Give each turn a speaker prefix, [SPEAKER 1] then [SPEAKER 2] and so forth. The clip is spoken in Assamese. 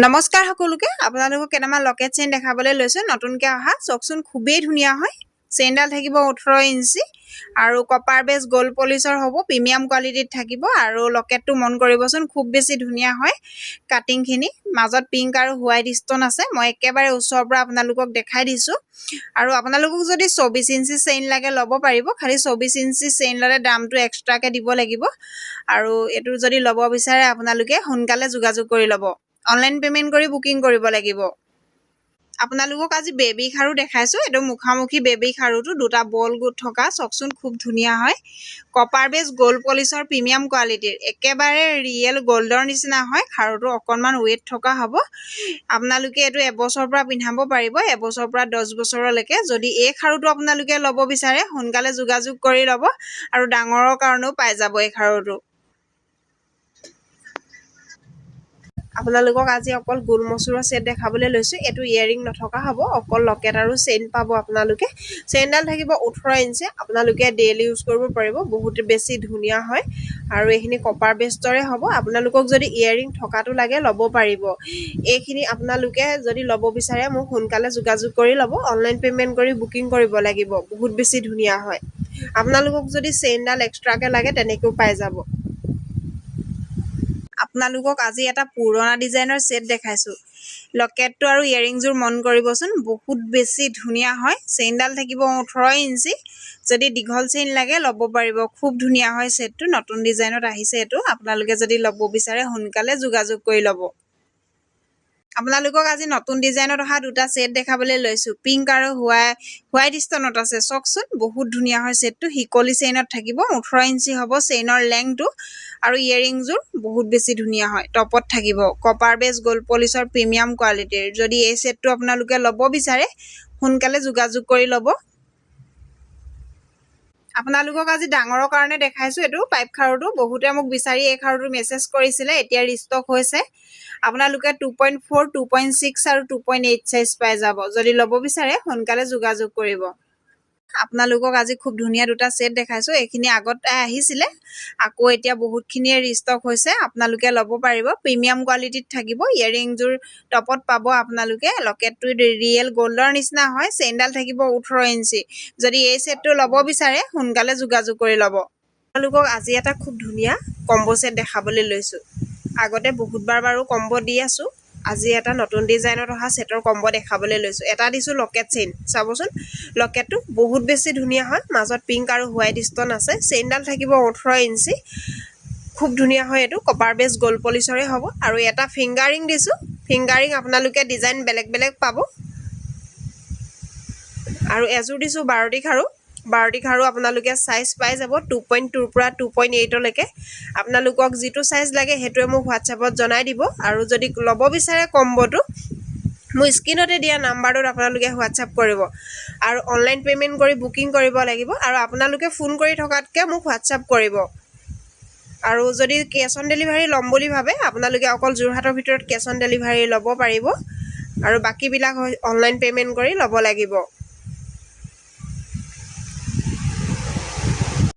[SPEAKER 1] নমস্কাৰ সকলোকে আপোনালোকক কেটামান লকেট চেইন দেখাবলৈ লৈছো নতুনকৈ অহা চকচোন খুবেই ধুনীয়া হয় চেইনডাল থাকিব 18 ইঞ্চি আৰু কপাৰ বেস গোল্ড পলিশৰ হ'ব প্ৰিমিয়াম কোৱালিটিত থাকিব আৰু লকেটটো মন কৰিবচোন খুব বেছি ধুনীয়া হয় কাটিং খিনি মাজত পিংক আৰু হোৱাইট ষ্টন আছে মই একেবাৰে ওচৰৰ পৰা আপোনালোকক দেখাই দিছো আৰু আপোনালোকক যদি 24 ইঞ্চি চেইন লাগে ল'ব পাৰিব খালি 24 ইঞ্চি চেইন ললে দামটো এক্সট্ৰাকে দিব লাগিব আৰু এটো যদি ল'ব বিচাৰে আপোনালোকে সোনকালে যোগাযোগ কৰি ল'ব অনলাইন পেমেন্ট কৰি বুকিং কৰিব লাগিব আপোনালোকক আজি বেবি খাৰু দেখাইছো এটো মুখামুখি বেবি খাৰুটো দুটা বল গুট থকা চকচোন খুব ধুনীয়া হয় কপাৰ বেস গোল্ড পলিশৰ প্ৰিমিয়াম কোৱালিটিৰ একেবাৰে ৰিয়েল গোল্ডৰ নিচিনা হয় খাৰুটো অকনমান ওয়েট থকা হ'ব আপোনালোকে এটো এবছৰৰ পৰা পিন্ধাব পাৰিব এবছৰৰ পৰা 10 বছৰলৈকে যদি এই খাৰুটো আপোনালোকে ল'ব বিচাৰে সোনকালে যোগাযোগ কৰি ল'ব আৰু ডাঙৰৰ কাৰণেও পাই যাব এই খাৰুটো আপোনালোকক আজি অকল গোল মছুৰৰ সেট দেখাবলৈ লৈছো এটো ইয়াৰিং নথকা হ'ব অকল লকেট আৰু চেইন পাব আপোনালোকে চেইনডাল থাকিব 18 ইঞ্চি আপোনালোকে ডেইলি ইউজ কৰিব পাৰিব বহুত বেছি ধুনীয়া হয় আৰু এইখিনি কপাৰ বেষ্টৰে হ'ব আপোনালোকক যদি ইয়াৰিং থকাটো লাগে ল'ব পাৰিব এইখিনি আপোনালোকে যদি ল'ব বিচাৰে মোক সোনকালে যোগাযোগ কৰি ল'ব অনলাইন পেমেন্ট কৰি বুকিং কৰিব লাগিব বহুত বেছি ধুনীয়া হয় আপোনালোকক যদি চেইনডাল এক্সট্ৰাকে লাগে তেনেকৈ পাই যাব আপোনালোকক আজি এটা পুৰণা ডিজাইনৰ সেট দেখাইছো লকেটটো আৰু ইয়াৰিংজোৰ মন কৰিবচোন বহুত বেছি ধুনীয়া হয় চেইনডাল থাকিব 18 ইঞ্চি যদি দীঘল চেইন লাগে ল'ব পাৰিব খুব ধুনীয়া হয় সেটটো নতুন ডিজাইনত আহিছে এটো আপোনালোকে যদি ল'ব বিচাৰে সোনকালে যোগাযোগ কৰি ল'ব আপোনালোকক আজি নতুন ডিজাইনত অহা দুটা সেট দেখাবলৈ লৈছো পিংক আৰু হোৱাইট ষ্টনত আছে চকচোন বহুত ধুনীয়া হয় সেটটো হিকলি চেইনত থাকিব 18 ইঞ্চি হ'ব চেইনৰ লেংথটো আৰু ইয়াৰিংজোৰ বহুত বেছি ধুনীয়া হয় টপত থাকিব কপাৰ বেস গোল্ড পলিশৰ প্ৰিমিয়াম কোৱালিটিৰ যদি এই সেটটো আপোনালোকে ল'ব বিচাৰে সোনকালে যোগাযোগ কৰি ল'ব আপোনালোকক আজি ডাঙৰৰ কাৰণে দেখাইছো এটো পাইপ খাৰুটো বহুতে মোক বিচাৰি এই খাৰুটো মেছেজ কৰিছিলে এতিয়া ৰিষ্টক হৈছে আপোনালোকে 2.4 2.6 আৰু 2.8 সাইজ পাই যাব যদি ল'ব বিচাৰে সোনকালে যোগাযোগ কৰিব আপোনালোকক আজি খুব ধুনীয়া দুটা সেট দেখাইছো এইখিনি আগত আহিছিলে আকৌ এতিয়া বহুতখিনিয়ে ৰিষ্টক হৈছে আপোনালোকে ল'ব পাৰিব প্ৰিমিয়াম কোৱালিটিত থাকিব ইয়াৰিংজোৰ টপত পাব আপোনালোকে লকেটটো ৰিয়েল গোল্ডৰ নিচিনা হয় চেইনডাল থাকিব 18 ইঞ্চি যদি এই সেটটো ল'ব বিচাৰে সোনকালে যোগাযোগ কৰি ল'ব আপোনালোকক আজি এটা খুব ধুনীয়া কম্বো সেট দেখাবলৈ লৈছো আগতে বহুতবাৰ বাৰু কম্বো দি আছো আজি এটা নতুন ডিজাইনত অহা সেটৰ কম্বো দেখাবলৈ লৈছো এটা দিছো লকেট চেইন চাবচোন লকেটটো বহুত বেছি ধুনীয়া হয় মাজত পিংক আৰু হোৱাইট ষ্টন আছে চেইনডাল থাকিব 18 ইঞ্চি খুব ধুনীয়া হয় এটো কপাৰ বেস গোল্ড পলিশৰে হ'ব আৰু এটা ফিংগাৰিং দিছো ফিংগাৰিং আপোনালোকে ডিজাইন বেলেগ বেলেগ পাব আৰু এজোৰ দিছো 12টি খাৰু আপোনালোকে সাইজ পাই যাব 2.2 পৰা 2.8 লৈকে আপোনালোকক যেটো সাইজ লাগে হেটোৱে মোক WhatsAppত জনাই দিব আৰু যদি ল'ব বিচাৰে কম্বোটো মই স্ক্ৰিনতে দিয়া নাম্বাৰটোত আপোনালোকে WhatsApp কৰিব আৰু অনলাইন পেমেন্ট কৰি বুকিং কৰিব লাগিব আৰু আপোনালোকে ফোন কৰি থকাতকে মোক WhatsApp কৰিব আৰু যদি কেশ অন ডেলিভাৰী ল'ম বুলি ভাবে আপোনালোকে অকল জুৰহাটৰ ভিতৰত কেশ অন ডেলিভাৰী ল'ব পাৰিব আৰু বাকি বিলাক অনলাইন পেমেন্ট কৰি ল'ব লাগিব